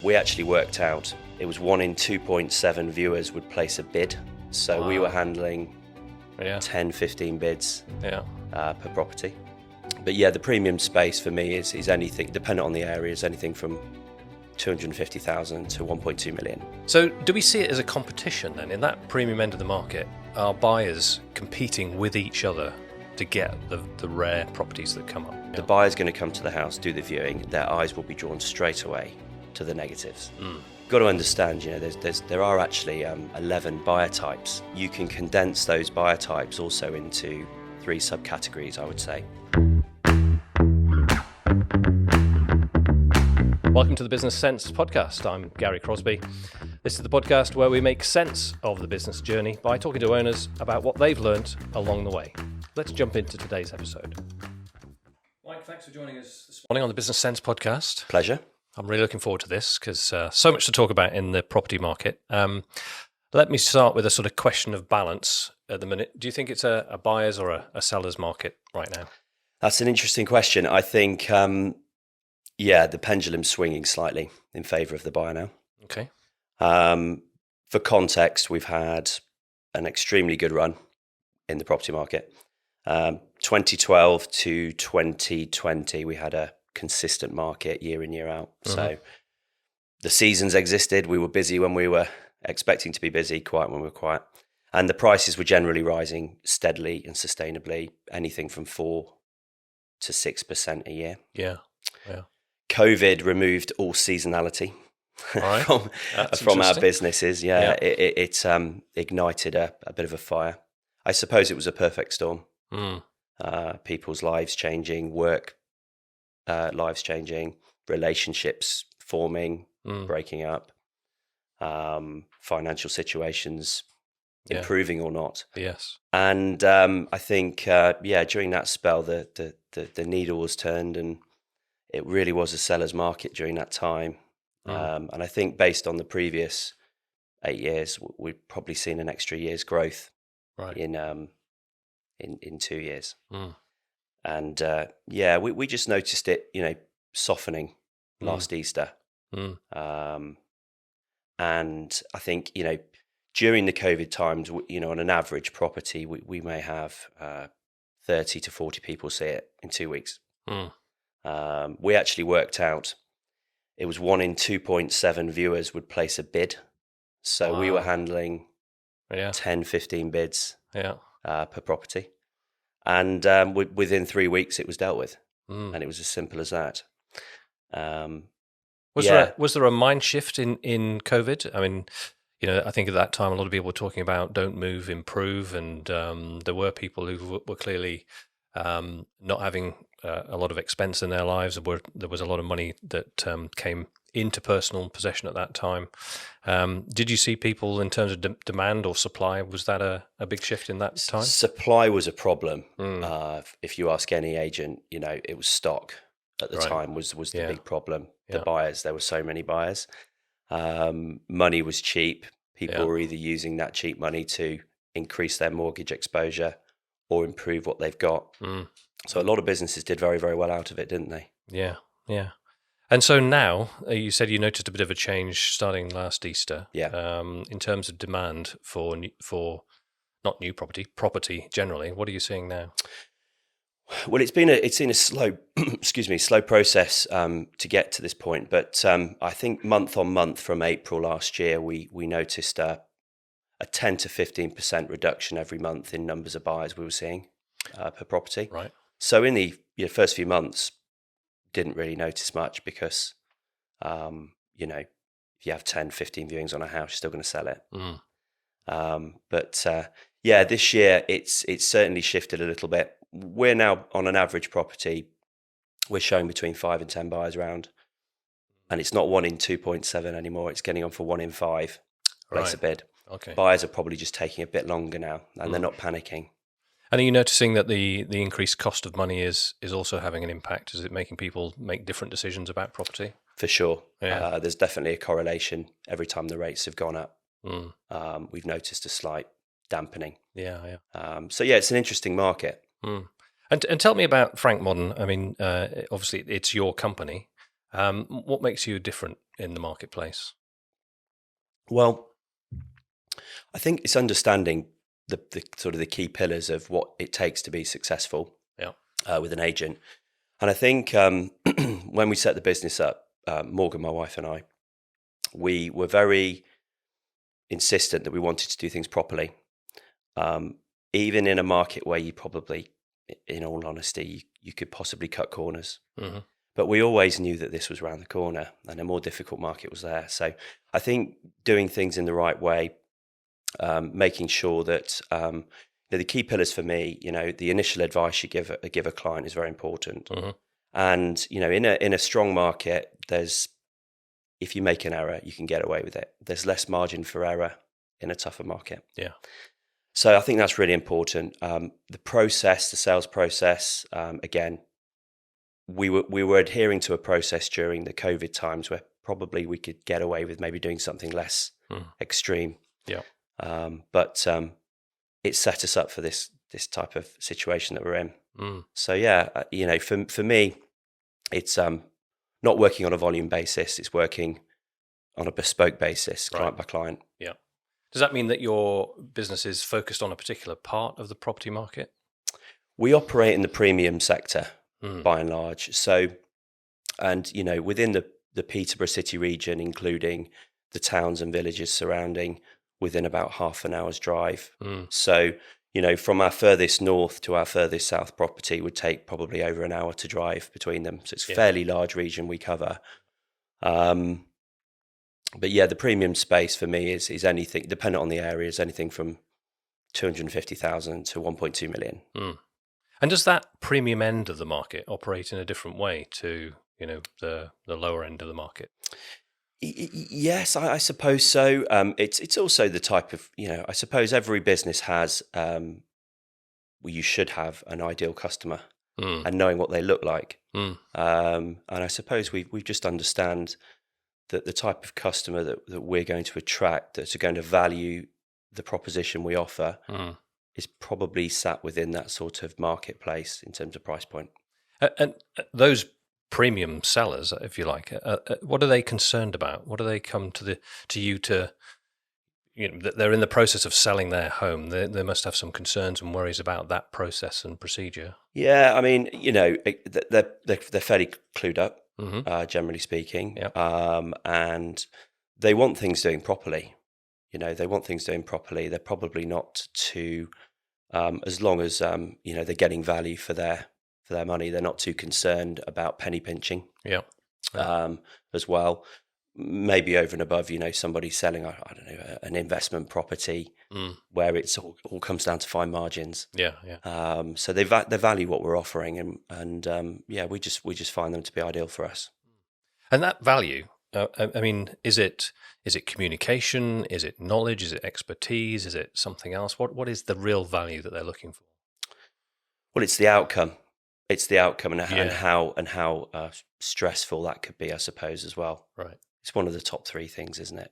We actually worked out it was 1 in 2.7 viewers would place a bid. So we were handling 10, 15 bids per property. But yeah, the premium space for me is anything, dependent on the area, is anything from 250,000 to 1.2 million. So do we see it as a competition then? In that premium end of the market, are buyers competing with each other to get the rare properties that come up? The buyer's going to come to the house, do the viewing, their eyes will be drawn straight away to the negatives. Got to understand, there are actually 11 buyer types. You can condense those buyer types also into 3 subcategories, I would say. Welcome to the Business Sense podcast. I'm Garry Crosby. This is the podcast where we make sense of the business journey by talking to owners about what they've learnt along the way. Let's jump into today's episode. Mike, thanks for joining us this morning on the Business Sense podcast. Pleasure. I'm really looking forward to this because so much to talk about in the property market. Let me start with a sort of question of balance at the minute. Do you think it's a buyer's or a seller's market right now? That's an interesting question. I think, the pendulum's swinging slightly in favour of the buyer now. Okay. For context, we've had an extremely good run in the property market. 2012 to 2020, we had a consistent market year in, year out. Mm-hmm. So the seasons existed. We were busy when we were expecting to be busy, quiet when we were quiet. And the prices were generally rising steadily and sustainably, anything from 4 to 6% a year. Yeah. COVID removed all seasonality from our businesses. Yeah. It ignited a bit of a fire. I suppose it was a perfect storm. People's lives changing, work lives changing, relationships forming, breaking up, financial situations improving or not. Yes. And I think during that spell the needle was turned, and it really was a seller's market during that time. And I think based on the previous 8 years, we've probably seen an extra year's growth in 2 years. And we just noticed it, softening last Easter. And I think, during the COVID times, on an average property, we may have 30 to 40 people see it in 2 weeks. We actually worked out it was 1 in 2.7 viewers would place a bid. So we were handling 10, 15 bids per property. And within 3 weeks, it was dealt with. And it was as simple as that. Was there a mind shift in COVID? I mean, I think at that time, a lot of people were talking about don't move, improve. And there were people who were clearly not having a lot of expense in their lives. There was a lot of money that came into personal possession at that time. Did you see people in terms of demand or supply? Was that a big shift in that time? Supply was a problem. If you ask any agent, it was stock at the time was the big problem. The buyers, there were so many buyers. Money was cheap. People were either using that cheap money to increase their mortgage exposure or improve what they've got. So a lot of businesses did very, very well out of it, didn't they? Yeah. And so now, you said you noticed a bit of a change starting last Easter. Yeah. In terms of demand for not new property generally. What are you seeing now? Well, it's been a slow, slow process to get to this point. But I think month on month from April last year, we noticed a 10 to 15% reduction every month in numbers of buyers we were seeing per property. Right. So in the first few months, didn't really notice much because, if you have 10, 15 viewings on a house, you're still going to sell it. But this year it's certainly shifted a little bit. We're now on an average property, we're showing between 5 and 10 buyers around, and it's not 1 in 2.7 anymore. It's getting on for 1 in 5 place a bid. Okay. Buyers are probably just taking a bit longer now, and they're not panicking. And are you noticing that the increased cost of money is also having an impact? Is it making people make different decisions about property? For sure. Yeah. There's definitely a correlation. Every time the rates have gone up, we've noticed a slight dampening. Yeah. It's an interesting market. And tell me about Frank Modern. I mean, obviously it's your company. What makes you different in the marketplace? Well, I think it's understanding the sort of the key pillars of what it takes to be successful Yeah. with an agent. And I think when we set the business up, Morgan, my wife, and I, we were very insistent that we wanted to do things properly. Even in a market where you probably, in all honesty, you could possibly cut corners. Mm-hmm. But we always knew that this was around the corner and a more difficult market was there. So I think doing things in the right way, making sure that the key pillars for me, the initial advice you give a client is very important. Mm-hmm. And in a strong market, if you make an error, you can get away with it. There's less margin for error in a tougher market. Yeah. So I think that's really important. The sales process, again, we were adhering to a process during the COVID times where probably we could get away with maybe doing something less extreme. Yeah. But it set us up for this type of situation that we're in. So for me, it's not working on a volume basis. It's working on a bespoke basis, client by client. Yeah. Does that mean that your business is focused on a particular part of the property market? We operate in the premium sector by and large. So, and within the Peterborough city region, including the towns and villages surrounding, within about half an hour's drive. So, from our furthest north to our furthest south property would take probably over an hour to drive between them. So it's a fairly large region we cover. But yeah, the premium space for me is anything, dependent on the area, is anything from 250,000 to 1.2 million. And does that premium end of the market operate in a different way to, the lower end of the market? Yes, I suppose so. It's also the type of, I suppose every business has, you should have an ideal customer and knowing what they look like. And I suppose we just understand that the type of customer that we're going to attract, that's going to value the proposition we offer, is probably sat within that sort of marketplace in terms of price point. And those premium sellers, if you like, what are they concerned about? What do they come to you to? They're in the process of selling their home. They must have some concerns and worries about that process and procedure. Yeah, I mean, they're fairly clued up, generally speaking, and they want things doing properly. They want things doing properly. They're probably not too, as long as they're getting value for their money. They're not too concerned about penny pinching. As well. Maybe over and above, somebody selling, I don't know, an investment property where it's all comes down to fine margins. So they value what we're offering, and we just find them to be ideal for us. And that value, I mean, is it communication? Is it knowledge? Is it expertise? Is it something else? What is the real value that they're looking for? Well, it's the outcome. It's the outcome and how stressful that could be, I suppose, as well. Right. It's one of the top three things, isn't it?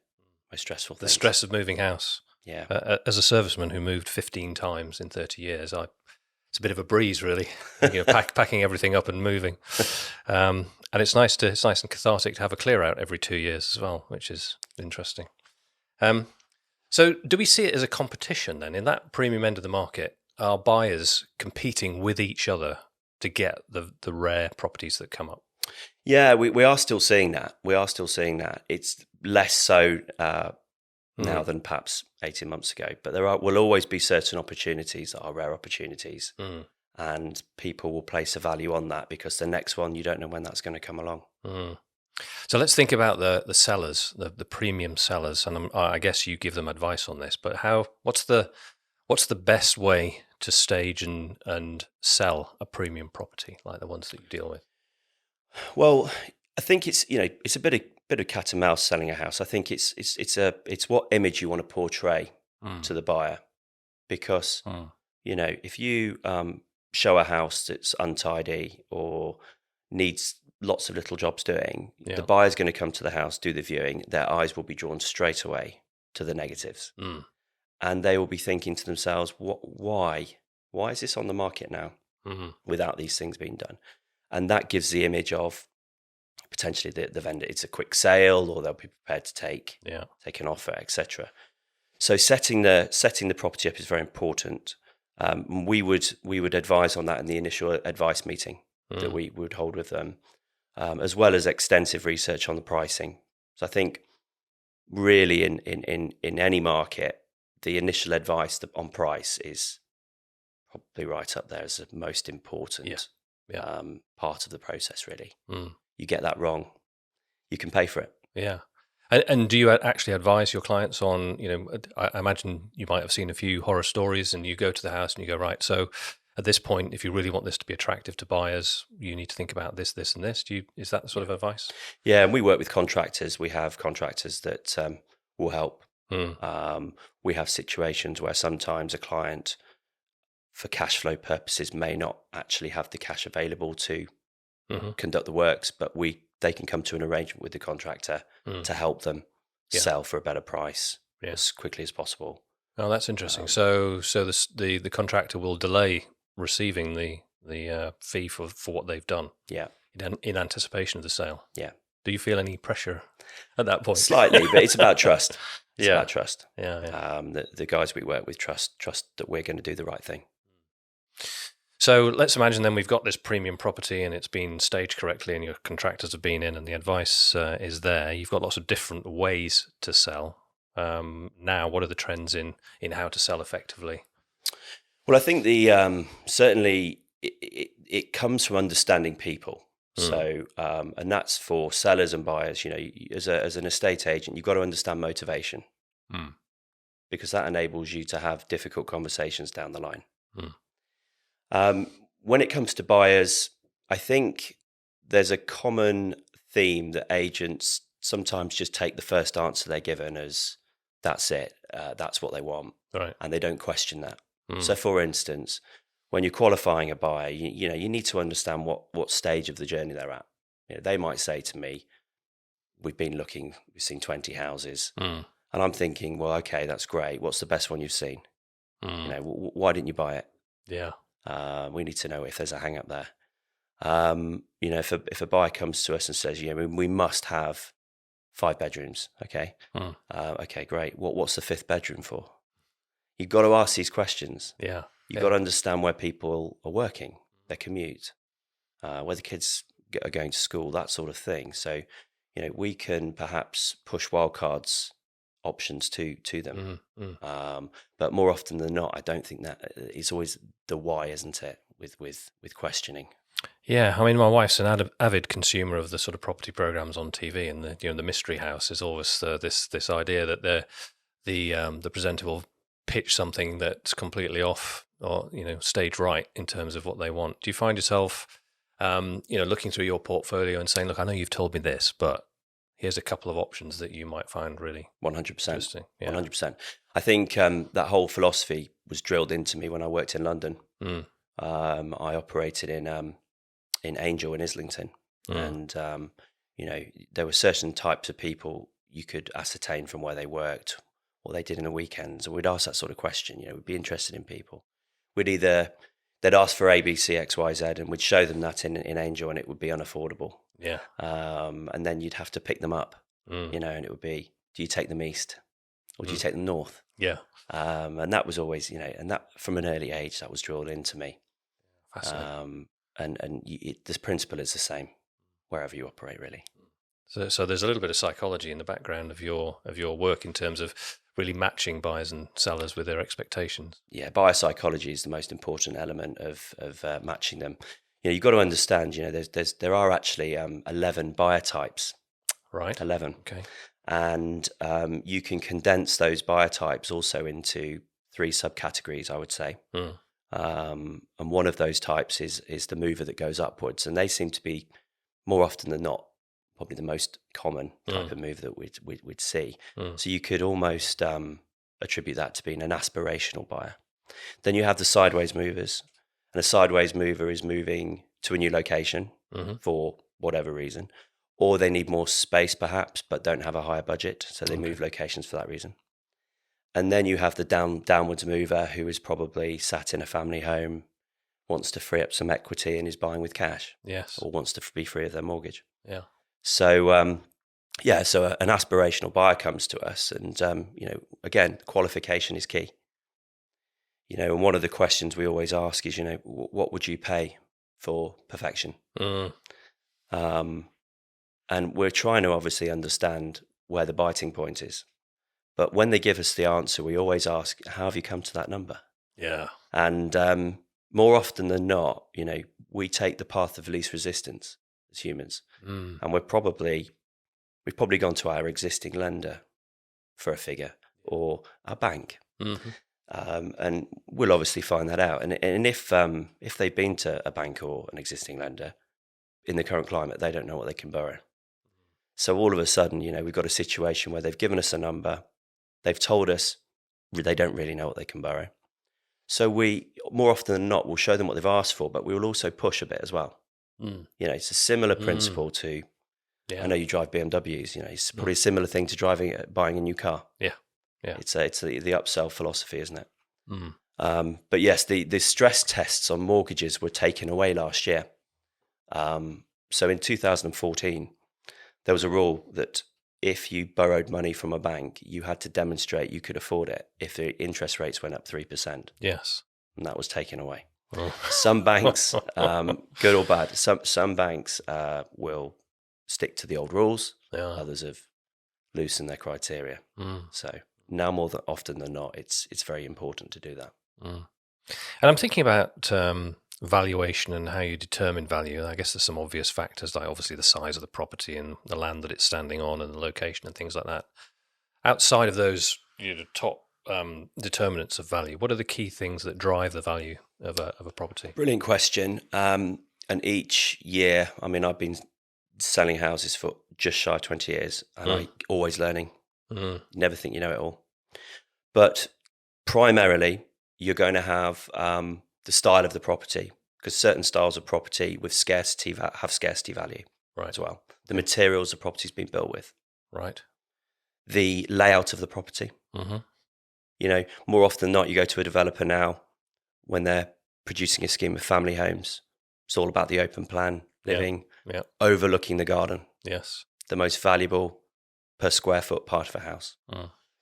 Most stressful things. The stress of moving house. Yeah. As a serviceman who moved 15 times in 30 years, it's a bit of a breeze, really. Packing everything up and moving. And it's nice and cathartic to have a clear out every 2 years as well, which is interesting. So do we see it as a competition then? In that premium end of the market, are buyers competing with each other to get the rare properties that come up? Yeah, we are still seeing that. It's less so now than perhaps 18 months ago, but will always be certain opportunities that are rare opportunities, and people will place a value on that because the next one, you don't know when that's going to come along. So let's think about the sellers, the premium sellers, and I guess you give them advice on this, but what's the best way to stage and sell a premium property like the ones that you deal with? Well, I think it's a bit of cat and mouse selling a house. I think it's what image you want to portray to the buyer, because if you show a house that's untidy or needs lots of little jobs doing, the buyer's going to come to the house, do the viewing, their eyes will be drawn straight away to the negatives, and they will be thinking to themselves, why is this on the market now without these things being done? And that gives the image of potentially the vendor, it's a quick sale, or they'll be prepared to take an offer, etc. So setting the property up is very important. We would advise on that in the initial advice meeting that we would hold with them, as well as extensive research on the pricing. So I think really in any market, the initial advice on price is probably right up there as the most important part of the process, really. You get that wrong, you can pay for it. Yeah. And do you actually advise your clients on, I imagine you might have seen a few horror stories, and you go to the house and you go, right, so at this point, if you really want this to be attractive to buyers, you need to think about this, this, and this. Is that the sort of advice? Yeah, and we work with contractors. We have contractors that will help. We have situations where sometimes a client, for cash flow purposes, may not actually have the cash available to conduct the works, but they can come to an arrangement with the contractor to help them sell for a better price as quickly as possible. Oh, that's interesting. So the contractor will delay receiving the fee for what they've done. Yeah. In anticipation of the sale. Yeah. Do you feel any pressure at that point? Slightly, but it's about trust. It's about trust. Yeah. The guys we work with trust that we're going to do the right thing. So let's imagine then we've got this premium property and it's been staged correctly, and your contractors have been in, and the advice is there. You've got lots of different ways to sell. Now, what are the trends in how to sell effectively? Well, I think certainly it comes from understanding people. So, and that's for sellers and buyers. As an estate agent, you've got to understand motivation, because that enables you to have difficult conversations down the line. When it comes to buyers, I think there's a common theme that agents sometimes just take the first answer they're given as that's it, that's what they want, right, and they don't question that. So, for instance, when you're qualifying a buyer, you need to understand what stage of the journey they're at. They might say to me, "We've seen 20 houses," and I'm thinking, "Well, okay, that's great. What's the best one you've seen? Why didn't you buy it?" Yeah. We need to know if there's a hang up there. If a buyer comes to us and says, we must have 5 bedrooms. Okay. Okay, great. What's the 5th bedroom for? You've got to ask these questions. Yeah. You've got to understand where people are working, their commute, where the kids are going to school, that sort of thing. So, we can perhaps push wildcards options to them. But more often than not, I don't think that it's always the why, isn't it? With questioning. Yeah, I mean, my wife's an avid consumer of the sort of property programs on TV, and the mystery house is always this idea that the presenter will pitch something that's completely off, or stage right in terms of what they want. Do you find yourself looking through your portfolio and saying, look, I know you've told me this, but here's a couple of options that you might find really 100%. interesting. 100%. I think that whole philosophy was drilled into me when I worked in London. I operated in Angel in Islington, and there were certain types of people you could ascertain from where they worked, what they did in the weekends, and we'd ask that sort of question. We'd be interested in people. They'd ask for A, B, C, X, Y, Z, and we'd show them that in Angel, and it would be unaffordable. Yeah. And then you'd have to pick them up, and it would be, do you take them east or do you take them north? Yeah. And that was always, and that from an early age, that was drilled into me. Fascinating. This principle is the same wherever you operate, really. So there's a little bit of psychology in the background of your work in terms of really matching buyers and sellers with their expectations. Yeah, buyer psychology is the most important element of matching them. You've got to understand, there are actually 11 buyer types. Right. 11. Okay. And you can condense those buyer types also into 3 subcategories, I would say. And one of those types is the mover that goes upwards, and they seem to be more often than not probably the most common type of mover that we'd see. So you could almost attribute that to being an aspirational buyer. Then you have the sideways movers, and a sideways mover is moving to a new location for whatever reason, or they need more space perhaps, but don't have a higher budget, so they move locations for that reason. And then you have the downwards mover, who is probably sat in a family home, wants to free up some equity and is buying with cash. Yes. Or wants to be free of their mortgage. Yeah. So so an aspirational buyer comes to us, and again, qualification is key. And one of the questions we always ask is, what would you pay for perfection? And we're trying to obviously understand where the biting point is. But when they give us the answer, we always ask, how have you come to that number? Yeah. And more often than not, we take the path of least resistance as humans. And we've probably gone to our existing lender for a figure, or our bank. And we'll obviously find that out. And if they've been to a bank or an existing lender in the current climate, they don't know what they can borrow. So all of a sudden, we've got a situation where they've given us a number, they've told us they don't really know what they can borrow. So we, more often than not, will show them what they've asked for, but we will also push a bit as well. It's a similar principle to, I know you drive BMWs, it's probably a similar thing to buying a new car. Yeah. It's the upsell philosophy, isn't it? But yes, the stress tests on mortgages were taken away last year. So in 2014, there was a rule that if you borrowed money from a bank, you had to demonstrate you could afford it if the interest rates went up 3%. Yes. And that was taken away. Some banks, good or bad, some banks will stick to the old rules. Others have loosened their criteria. So now more often than not, it's very important to do that. And I'm thinking about valuation and how you determine value. I guess there's some obvious factors, like obviously the size of the property and the land that it's standing on and the location and things like that. Outside of those top determinants of value, what are the key things that drive the value of a property? Brilliant question. And each year, I've been selling houses for just shy of 20 years, and I'm always learning. Never think you know it all. But primarily, you're going to have the style of the property, because certain styles of property with scarcity have scarcity value as well. The materials the property's been built with. Right. The layout of the property. More often than not, you go to a developer now when they're producing a scheme of family homes. It's all about the open plan living, overlooking the garden. Yes. The most valuable per square foot part of a house.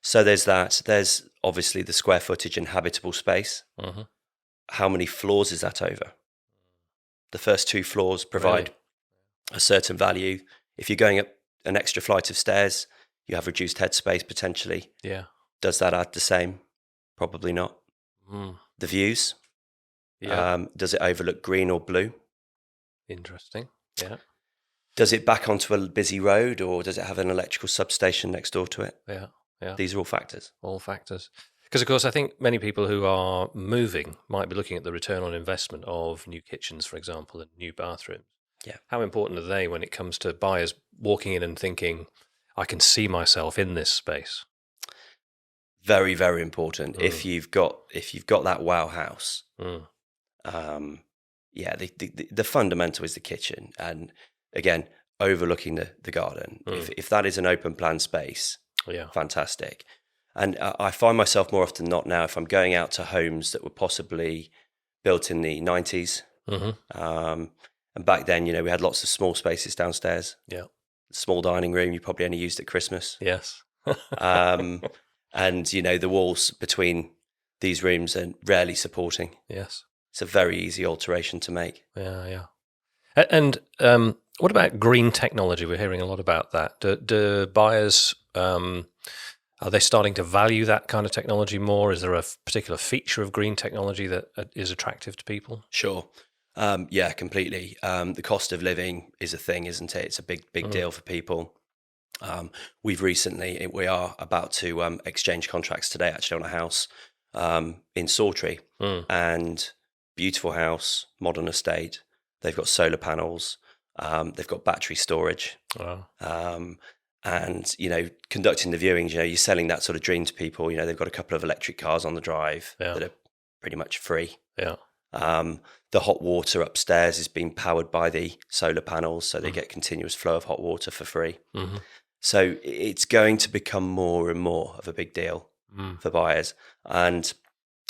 So there's that. There's obviously the square footage and habitable space. How many floors is that over? The first 2 floors provide a certain value. If you're going up an extra flight of stairs, you have reduced headspace potentially. Yeah. Does that add the same? Probably not. The views. Does it overlook green or blue? Interesting. Yeah. Does it back onto a busy road, or does it have an electrical substation next door to it? Yeah. These are all factors. All factors. Because, of course, I think many people who are moving might be looking at the return on investment of new kitchens, for example, and new bathrooms. Yeah. How important are they when it comes to buyers walking in and thinking, I can see myself in this space? Very, very important. If you've got that wow house, the fundamental is the kitchen, and again, overlooking the garden. If that is an open plan space, fantastic. And I find myself more often than not now, if I'm going out to homes that were possibly built in the 90s, and back then, we had lots of small spaces downstairs. Yeah, small dining room you probably only used at Christmas. Yes. And the walls between these rooms are rarely supporting. Yes, it's a very easy alteration to make. Yeah. And what about green technology? We're hearing a lot about that. Do buyers are they starting to value that kind of technology more? Is there a particular feature of green technology that is attractive to people? Sure. Yeah, completely. The cost of living is a thing, isn't it? It's a big deal for people. We are about to exchange contracts today, actually, on a house in Sawtrey, and beautiful house, modern estate. They've got solar panels. They've got battery storage. Wow. And, conducting the viewings, you're selling that sort of dream to people. They've got a couple of electric cars on the drive that are pretty much free. Yeah. The hot water upstairs is being powered by the solar panels, so they get continuous flow of hot water for free. So it's going to become more and more of a big deal for buyers. And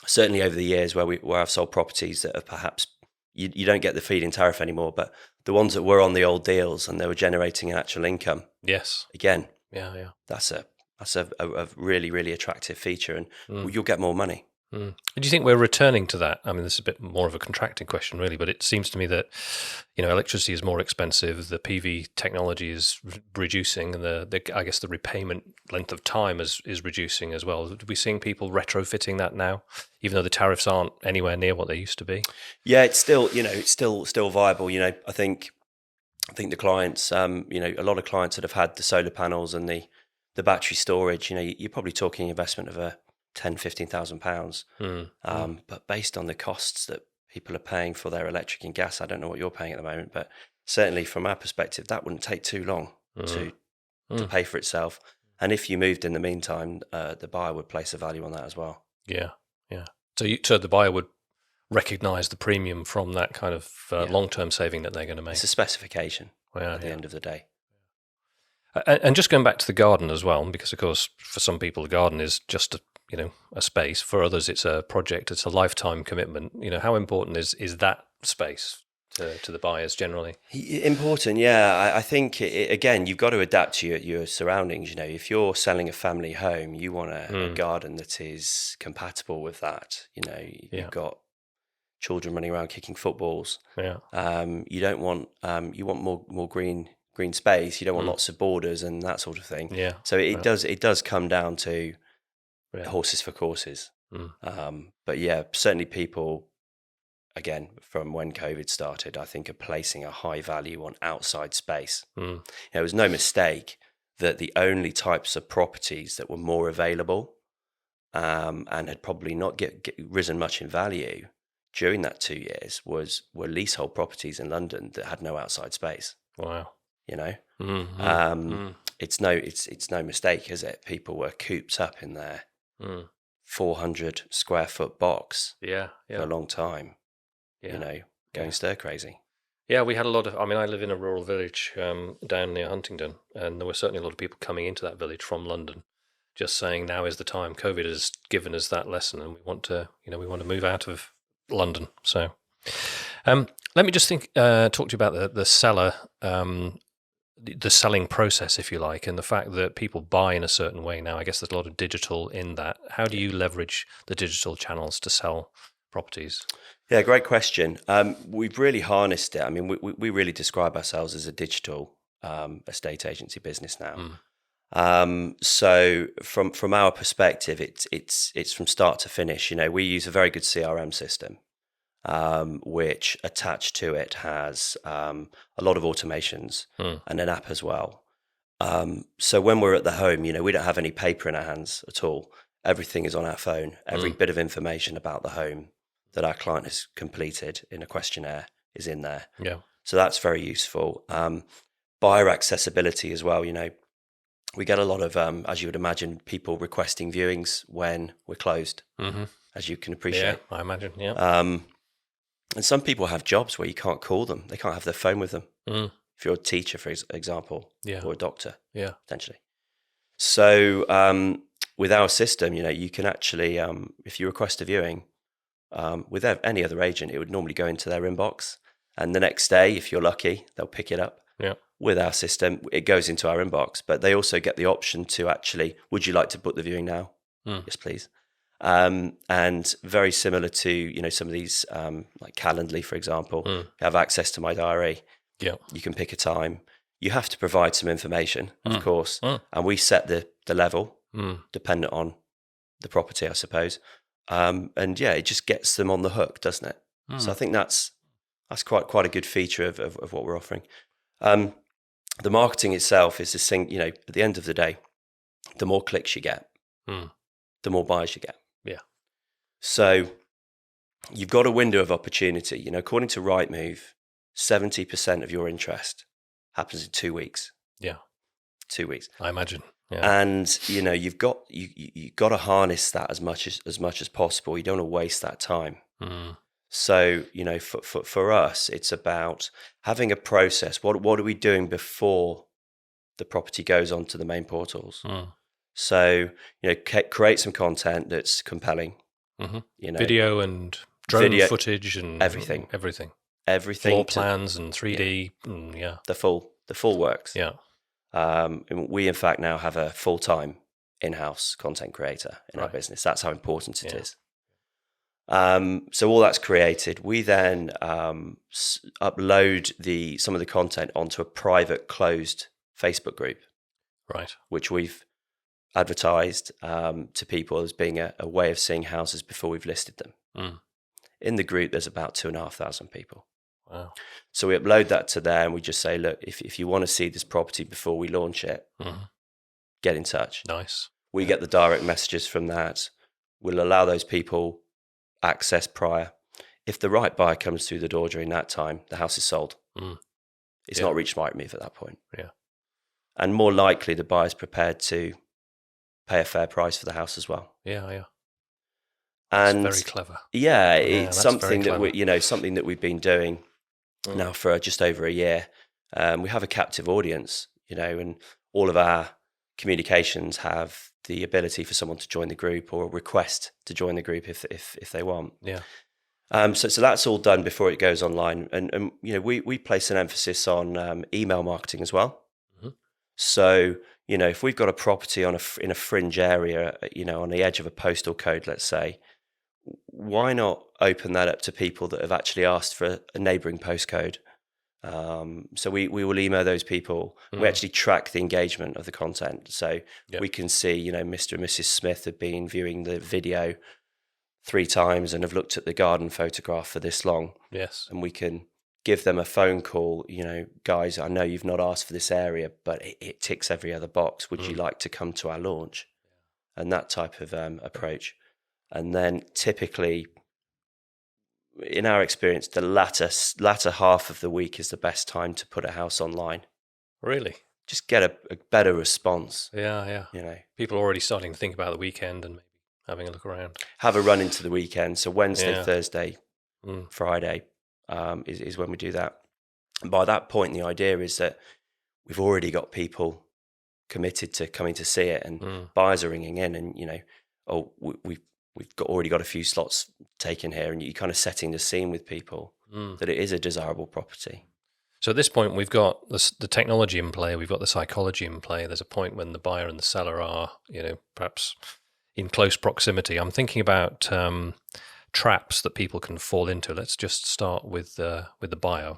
certainly over the years where I've sold properties that have perhaps, you don't get the feed-in tariff anymore, but the ones that were on the old deals and they were generating an actual income. Yes. Again, Yeah. that's a really, really attractive feature, and you'll get more money. Do you think we're returning to that? I mean, this is a bit more of a contracting question, really, but it seems to me that, electricity is more expensive, the PV technology is reducing, and I guess the repayment length of time is reducing as well. Are we seeing people retrofitting that now, even though the tariffs aren't anywhere near what they used to be? Yeah, it's still, it's still viable. I think the clients, a lot of clients that have had the solar panels and the battery storage, you're probably talking investment of a £10,000-15,000. But based on the costs that people are paying for their electric and gas, I don't know what you're paying at the moment, but certainly from our perspective, that wouldn't take too long to pay for itself. And if you moved in the meantime, the buyer would place a value on that as well. Yeah. So the buyer would recognise the premium from that kind of long-term saving that they're going to make. It's a specification at the end of the day. And just going back to the garden as well, because of course for some people the garden is just a space. For others it's a project, it's a lifetime commitment. How important is that space to the buyers generally? Important, yeah. I think again, you've got to adapt to your surroundings. If you're selling a family home, you want a garden that is compatible with that. You've got children running around kicking footballs. You don't want you want more green space. You don't want lots of borders and that sort of thing. So it does come down to horses for courses. But yeah, certainly people, again, from when COVID started, I think are placing a high value on outside space. It was no mistake that the only types of properties that were more available and had probably not risen much in value during that 2 years were leasehold properties in London that had no outside space. Wow. It's no mistake, is it? People were cooped up in their 400 square foot box for a long time. Going stir crazy. Yeah, we had a lot of. I mean, I live in a rural village down near Huntingdon, and there were certainly a lot of people coming into that village from London, just saying now is the time. COVID has given us that lesson, and we want to move out of London. So, let me just talk to you about the seller. The selling process, if you like, and the fact that people buy in a certain way now. I guess there's a lot of digital in that. How do you leverage the digital channels to sell properties? Yeah, great question. We've really harnessed it. I mean, we really describe ourselves as a digital estate agency business now. So from our perspective, it's from start to finish. We use a very good CRM system, which attached to it has a lot of automations and an app as well. So when we're at the home, we don't have any paper in our hands at all. Everything is on our phone. Every bit of information about the home that our client has completed in a questionnaire is in there. Yeah. So that's very useful. Buyer accessibility as well. We get a lot of, as you would imagine, people requesting viewings when we're closed, as you can appreciate. Yeah, I imagine, yeah. And some people have jobs where you can't call them. They can't have their phone with them. If you're a teacher, for example, or a doctor, potentially. So with our system, you can actually, if you request a viewing, with any other agent, it would normally go into their inbox. And the next day, if you're lucky, they'll pick it up. Yeah. With our system, it goes into our inbox. But they also get the option to actually, would you like to book the viewing now? Yes, please. And very similar to, some of these, like Calendly, for example, you have access to my diary. Yeah. You can pick a time. You have to provide some information, of course. And we set the level dependent on the property, I suppose. And yeah, it just gets them on the hook, doesn't it? So I think that's quite a good feature of what we're offering. The marketing itself is this thing, at the end of the day, the more clicks you get, the more buyers you get. Yeah. So you've got a window of opportunity. According to Rightmove, 70% of your interest happens in 2 weeks. Yeah. 2 weeks. I imagine. Yeah. And you've got to harness that as much as possible. You don't want to waste that time. So for us, it's about having a process. What are we doing before the property goes onto the main portals? So create some content that's compelling. Video and drone footage and everything. everything, floor plans and 3D. Yeah. The full works. Yeah. And we in fact now have a full-time in-house content creator in our business. That's how important it is. So all that's created. We then upload some of the content onto a private closed Facebook group, which we've advertised to people as being a way of seeing houses before we've listed them. In the group, there's about 2,500 people. Wow. So we upload that to there, and we just say, look, if you want to see this property before we launch it, get in touch. Nice. We get the direct messages from that. We'll allow those people access prior. If the right buyer comes through the door during that time, the house is sold. It's not reached Rightmove at that point. Yeah. And more likely, the buyer's prepared to pay a fair price for the house as well. Yeah. And that's very clever. Yeah, it's something that something that we've been doing now for just over a year. We have a captive audience, and all of our communications have the ability for someone to join the group or request to join the group if they want. Yeah. So that's all done before it goes online, and we place an emphasis on email marketing as well. So if we've got a property in a fringe area, on the edge of a postal code, let's say, why not open that up to people that have actually asked for a neighbouring postcode? So we will email those people. We actually track the engagement of the content, so we can see Mr. and Mrs. Smith have been viewing the video 3 times and have looked at the garden photograph for this long. Yes. And we can give them a phone call, guys, I know you've not asked for this area, but it ticks every other box. Would you like to come to our launch? And that type of approach. And then typically, in our experience, the latter half of the week is the best time to put a house online. Really? Just get a better response. Yeah. People are already starting to think about the weekend and maybe having a look around. Have a run into the weekend. So Wednesday, Thursday, Friday is when we do that. And by that point, the idea is that we've already got people committed to coming to see it, and buyers are ringing in, and we've already got a few slots taken here, and you're kind of setting the scene with people that it is a desirable property. So at this point, we've got the technology in play, we've got the psychology in play. There's a point when the buyer and the seller are, perhaps in close proximity. I'm thinking about traps that people can fall into. Let's just start with the buyer.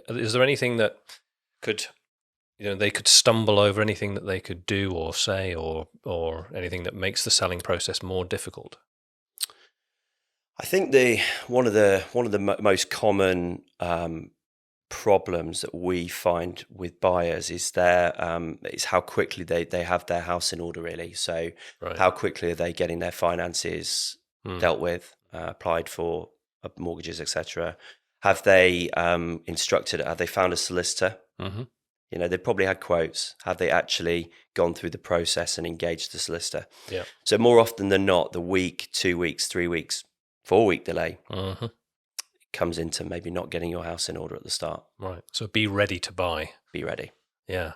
Is there anything that could, they could stumble over, anything that they could do or say, or anything that makes the selling process more difficult? I think one of the most common problems that we find with buyers is is how quickly they have their house in order, really. So how quickly are they getting their finances dealt with, applied for mortgages, etc. Have they have they found a solicitor? They probably had quotes. Have they actually gone through the process and engaged the solicitor? Yeah. So more often than not, the week, 2 weeks, 3 weeks, 4-week delay comes into maybe not getting your house in order at the start. Right. So be ready to buy. Be ready. Yeah.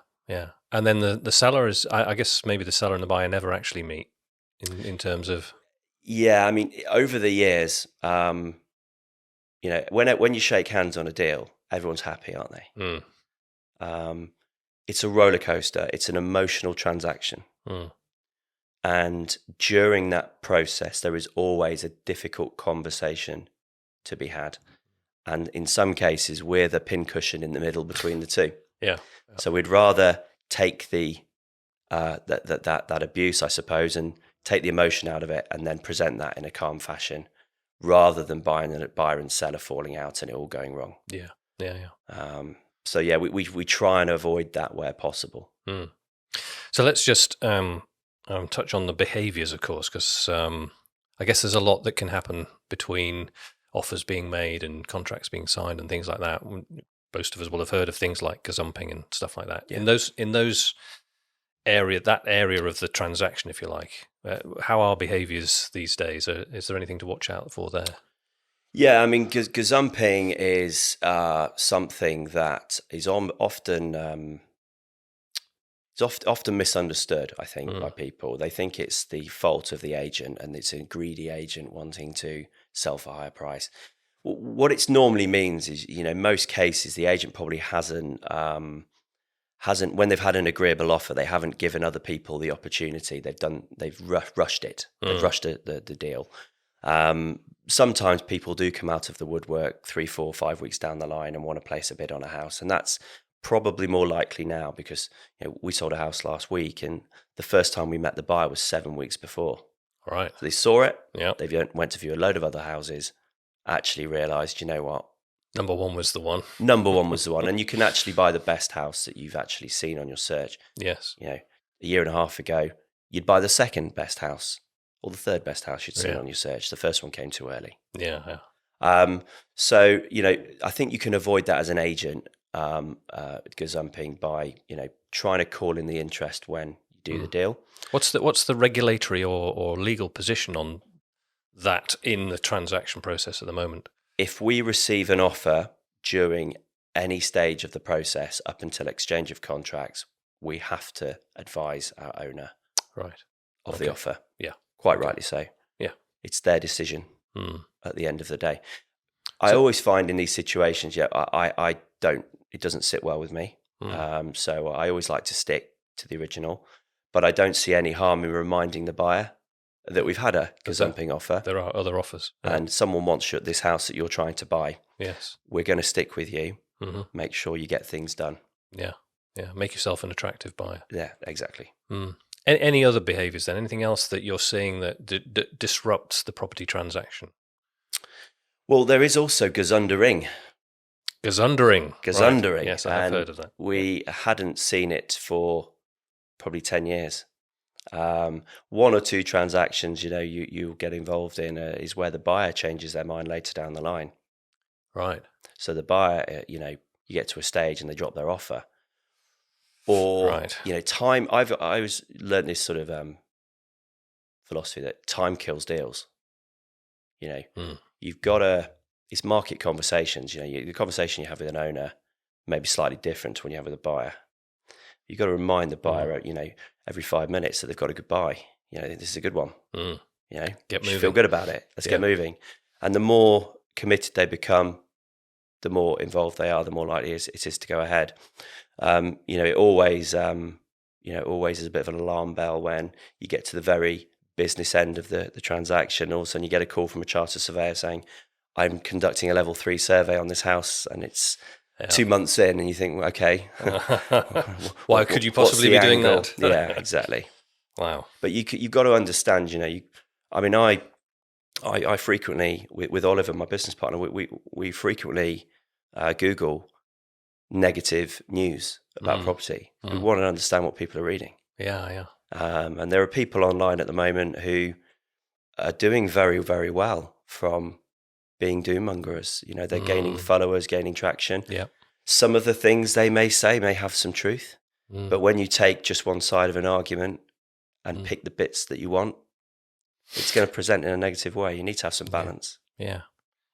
And then the seller is, I guess maybe the seller and the buyer never actually meet in terms of... Yeah, I mean, over the years, when you shake hands on a deal, everyone's happy, aren't they? It's a roller coaster. It's an emotional transaction. And during that process, there is always a difficult conversation to be had. And in some cases, we're the pincushion in the middle between the two. Yeah. So we'd rather take that abuse, I suppose, and take the emotion out of it and then present that in a calm fashion, rather than buyer and seller falling out and it all going wrong. Yeah. So yeah, we try and avoid that where possible. So let's just touch on the behaviours, of course, because I guess there's a lot that can happen between offers being made and contracts being signed and things like that. Most of us will have heard of things like gazumping and stuff like that. Yeah. In those that area of the transaction, if you like, how are behaviours these days? Is there anything to watch out for there? Yeah, I mean, gazumping is something that is often misunderstood, I think, by people. They think it's the fault of the agent and it's a greedy agent wanting to sell for a higher price. What it normally means is, most cases the agent probably hasn't when they've had an agreeable offer, they haven't given other people the opportunity. They've rushed it. They've rushed the deal. Sometimes people do come out of the woodwork 3, 4, 5 weeks down the line and want to place a bid on a house, and that's probably more likely now because we sold a house last week, and the first time we met the buyer was 7 weeks before. Right. So they saw it. Yeah. They went to view a load of other houses. Actually realised, you know what? Number one was the one. Number one was the one, and you can actually buy the best house that you've actually seen on your search. Yes. A year and a half ago, you'd buy the second best house or the third best house you'd seen on your search. The first one came too early. Yeah. So, I think you can avoid that as an agent, gazumping by, trying to call in the interest when you do the deal. What's the regulatory or legal position on that in the transaction process at the moment? If we receive an offer during any stage of the process up until exchange of contracts, we have to advise our owner of the offer. Yeah. Quite rightly so. Yeah. It's their decision at the end of the day. I always find in these situations, I don't, it doesn't sit well with me. So I always like to stick to the original, but I don't see any harm in reminding the buyer that we've had a gazumping offer. There are other offers. And someone wants you at this house that you're trying to buy. Yes. We're going to stick with you. Make sure you get things done. Yeah. Make yourself an attractive buyer. Yeah, exactly. Any other behaviours then? Anything else that you're seeing that disrupts the property transaction? Well, there is also gazundering. Gazundering. Right. Yes, I have heard of that. We hadn't seen it for probably 10 years. One or two transactions, you get involved in is where the buyer changes their mind later down the line. Right. So the buyer, you get to a stage and they drop their offer. Or, time. I always learned this sort of philosophy that time kills deals. You've got to. It's market conversations. The conversation you have with an owner may be slightly different to when you have with a buyer. You've got to remind the buyer, every 5 minutes that they've got a good buy. This is a good one. Get moving. Feel good about it. Let's get moving. And the more committed they become, the more involved they are, the more likely it is to go ahead. It always, always is a bit of an alarm bell when you get to the very business end of the transaction. All of a sudden you get a call from a chartered surveyor saying, I'm conducting a level 3 survey on this house, and it's 2 months in, and you think, okay. Why could you possibly be doing that? Yeah, exactly. Wow. But you've got to understand, I frequently, with Oliver, my business partner, we frequently Google negative news about property. We want to understand what people are reading. Yeah. And there are people online at the moment who are doing very, very well from being doom mongers. They're gaining followers, gaining traction. Yeah. Some of the things they may say may have some truth, but when you take just one side of an argument and pick the bits that you want, it's going to present in a negative way. You need to have some balance. Yeah.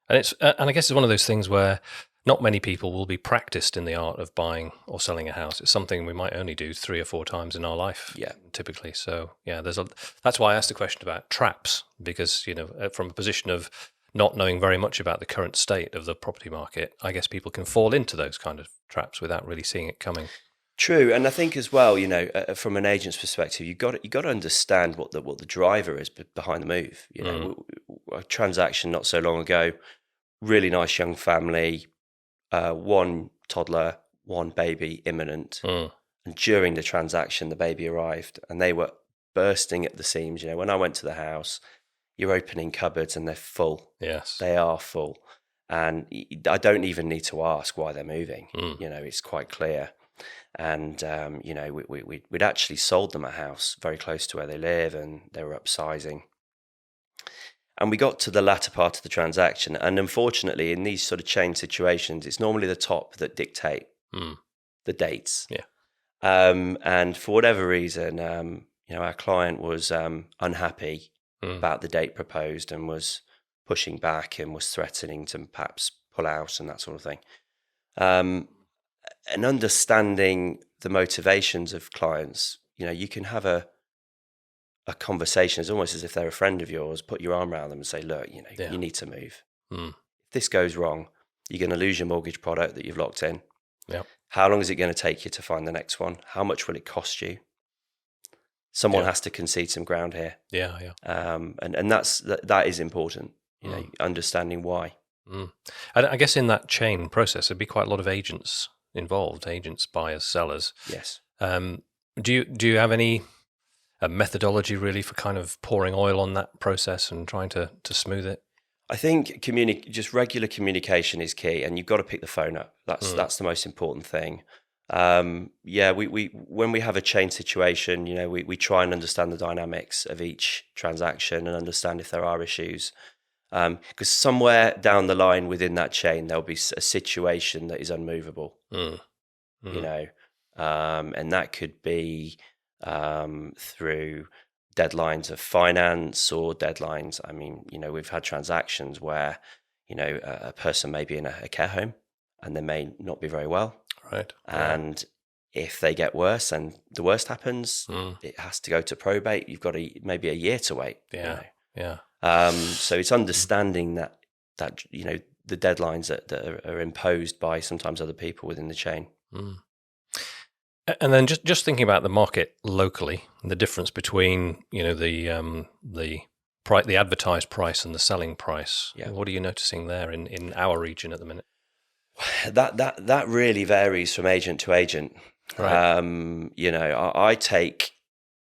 And I guess it's one of those things where not many people will be practiced in the art of buying or selling a house. It's something we might only do 3 or 4 times in our life, typically. So that's why I asked the question about traps, because from a position of not knowing very much about the current state of the property market, I guess people can fall into those kind of traps without really seeing it coming. True, and I think as well, from an agent's perspective, you got to understand what the driver is behind the move. A transaction not so long ago, really nice young family, 1 toddler, 1 baby imminent, and during the transaction, the baby arrived, and they were bursting at the seams. When I went to the house, you're opening cupboards and they're full. Yes, they are full, and I don't even need to ask why they're moving. It's quite clear. And we'd actually sold them a house very close to where they live, and they were upsizing. And we got to the latter part of the transaction, and unfortunately, in these sort of chain situations, it's normally the top that dictate the dates. Yeah. And for whatever reason, our client was unhappy about the date proposed and was pushing back and was threatening to perhaps pull out and that sort of thing. And understanding the motivations of clients, you can have a conversation. It's almost as if they're a friend of yours. Put your arm around them and say, "Look, you need to move. If this goes wrong, you're going to lose your mortgage product that you've locked in. Yeah. How long is it going to take you to find the next one? How much will it cost you? Someone has to concede some ground here. Yeah. And that is important, understanding why. And I guess in that chain process, there'd be quite a lot of agents involved, agents, buyers, sellers. Yes. Do you have any methodology really for kind of pouring oil on that process and trying to smooth it? I think just regular communication is key, and you've got to pick the phone up. That's the most important thing. We when we have a chain situation, we try and understand the dynamics of each transaction and understand if there are issues. Because somewhere down the line within that chain, there'll be a situation that is unmovable. And that could be through deadlines of finance or deadlines. I mean, we've had transactions where, a person may be in a care home and they may not be very well. Right. And if they get worse and the worst happens, it has to go to probate. You've got maybe a year to wait. Yeah. So it's understanding that the deadlines that are imposed by sometimes other people within the chain. And then just thinking about the market locally, the difference between the advertised price and the selling price. Yeah. What are you noticing there in our region at the minute? That really varies from agent to agent. Right. I take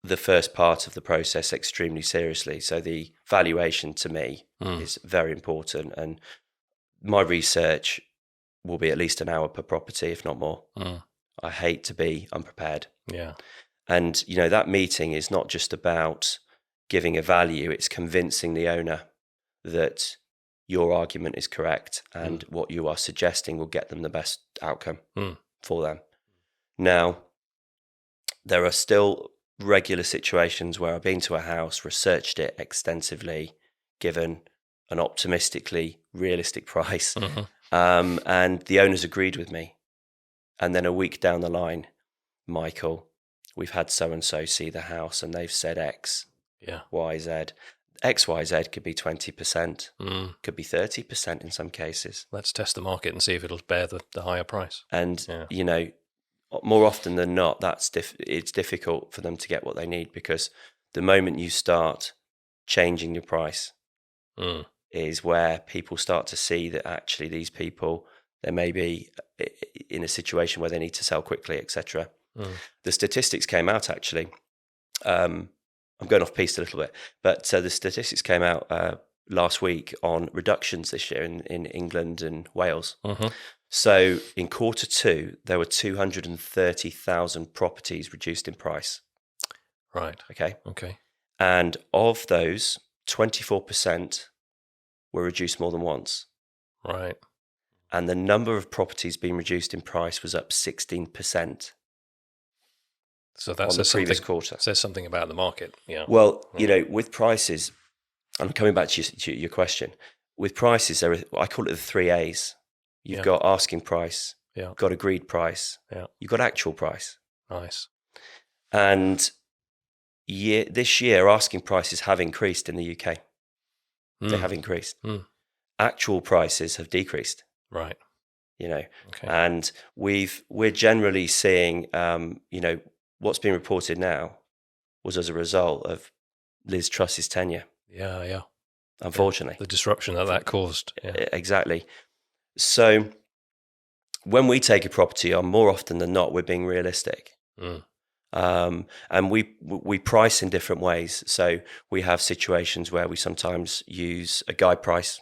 the first part of the process extremely seriously. So the valuation to me is very important, and my research will be at least an hour per property, if not more. I hate to be unprepared. Yeah. And, that meeting is not just about giving a value, it's convincing the owner that your argument is correct and what you are suggesting will get them the best outcome for them. Now, there are still regular situations where I've been to a house, researched it extensively, given an optimistically realistic price, and the owners agreed with me. And then a week down the line, Michael, we've had so-and-so see the house and they've said X, Y, Z. X, Y, Z could be 20%, could be 30% in some cases. Let's test the market and see if it'll bear the higher price. And, more often than not, it's difficult for them to get what they need, because the moment you start changing your price is where people start to see that actually these people, they may be in a situation where they need to sell quickly, etc. The statistics came out actually. I'm going off piste a little bit, but the statistics came out last week on reductions this year in England and Wales. So in Q2, there were 230,000 properties reduced in price. Right. Okay. And of those, 24% were reduced more than once. Right. And the number of properties being reduced in price was up 16%. So that's on the previous quarter. Says something about the market. Yeah. Well, with prices, I'm coming back to your question. With prices, I call it the 3 A's. You've got asking price, you've got agreed price, you've got actual price. Nice. And this year, asking prices have increased in the UK. They have increased. Actual prices have decreased. Right. And we're generally seeing, what's being reported now was as a result of Liz Truss's tenure. Yeah. Unfortunately. The disruption that caused. Yeah. Exactly. So when we take a property on, more often than not, we're being realistic. And we price in different ways. So we have situations where we sometimes use a guide price.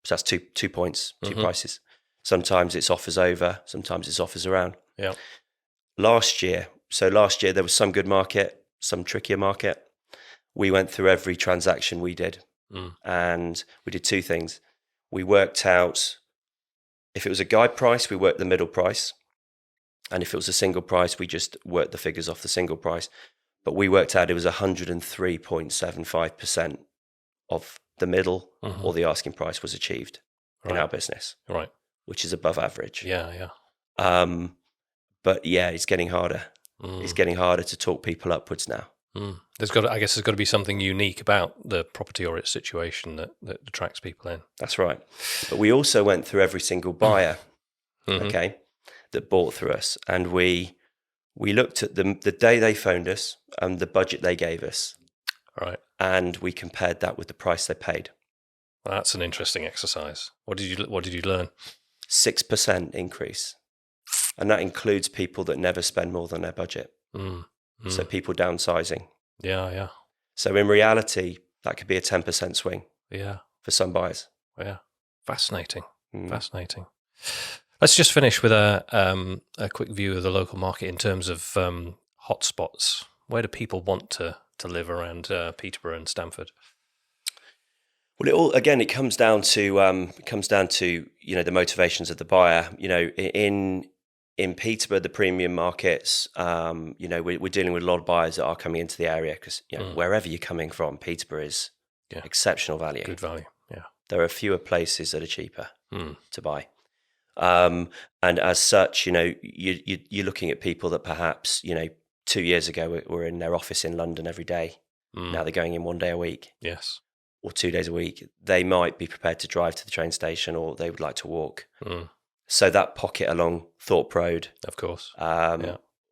So that's 2 points, 2 prices. Sometimes it's offers over, sometimes it's offers around. Yeah. Last year there was some good market, some trickier market. We went through every transaction we did, and we did 2 things. We worked out, if it was a guide price, we worked the middle price. And if it was a single price, we just worked the figures off the single price. But we worked out it was 103.75% of the middle or the asking price was achieved in our business. Right. Which is above average. Yeah. But it's getting harder. It's getting harder to talk people upwards now. I guess there's got to be something unique about the property or its situation that attracts people in. That's right. But we also went through every single buyer, Mm-hmm. okay, that bought through us, and we looked at them the day they phoned us and the budget they gave us, Right. and we compared that with the price they paid. Well, that's an interesting exercise. What did you learn? 6% increase, and that includes people that never spend more than their budget. So people downsizing. Yeah. So in reality, that could be a 10% swing. Yeah. For some buyers. Yeah. Fascinating. Fascinating. Let's just finish with a quick view of the local market in terms of hotspots. Where do people want to live around Peterborough and Stamford? Well, it comes down to the motivations of the buyer. In Peterborough, the premium markets, we're dealing with a lot of buyers that are coming into the area because wherever you're coming from, Peterborough is exceptional value. Good value. Yeah. There are fewer places that are cheaper to buy. And as such, you're looking at people that perhaps, 2 years ago were in their office in London every day. Now they're going in 1 day a week. Yes. Or 2 days a week. They might be prepared to drive to the train station, or they would like to walk. So that pocket along Thorpe Road, of course,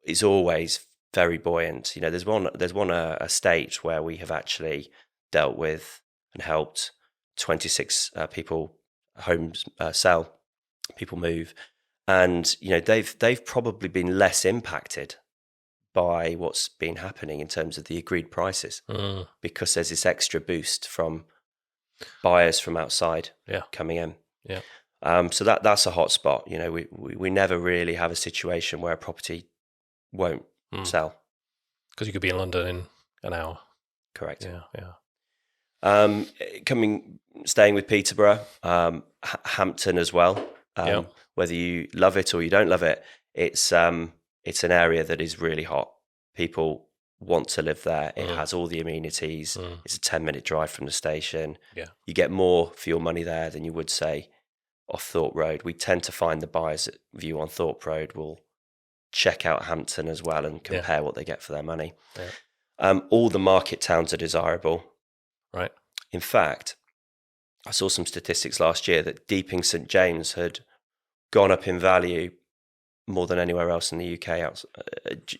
is always very buoyant. There's one estate where we have actually dealt with and helped 26 people homes sell, people move, and they've probably been less impacted by what's been happening in terms of the agreed prices because there's this extra boost from buyers from outside coming in. Yeah. So that's a hot spot. We never really have a situation where a property won't sell. Because you could be in London in an hour. Correct. Yeah. Staying with Peterborough, Hampton as well. Whether you love it or you don't love it, it's an area that is really hot. People want to live there. It has all the amenities. It's a 10-minute drive from the station. Yeah. You get more for your money there than you would, say, off Thorpe Road. We tend to find the buyers that view on Thorpe Road will check out Hampton as well and compare what they get for their money. Yeah. All the market towns are desirable. Right. In fact, I saw some statistics last year that Deeping St James had gone up in value more than anywhere else in the UK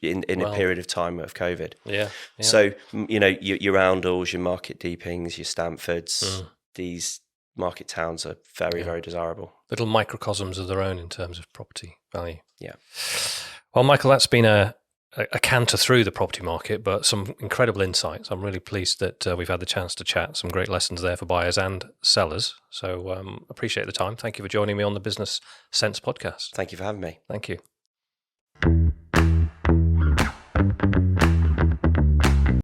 in a period of time of COVID. Yeah. So, your Roundels, your Market Deepings, your Stamfords, these market towns are very, very desirable. Little microcosms of their own in terms of property value. Yeah. Well, Michael, that's been a canter through the property market, but some incredible insights. I'm really pleased that we've had the chance to chat. Some great lessons there for buyers and sellers. So appreciate the time. Thank you for joining me on the Business Sense podcast. Thank you for having me. Thank you.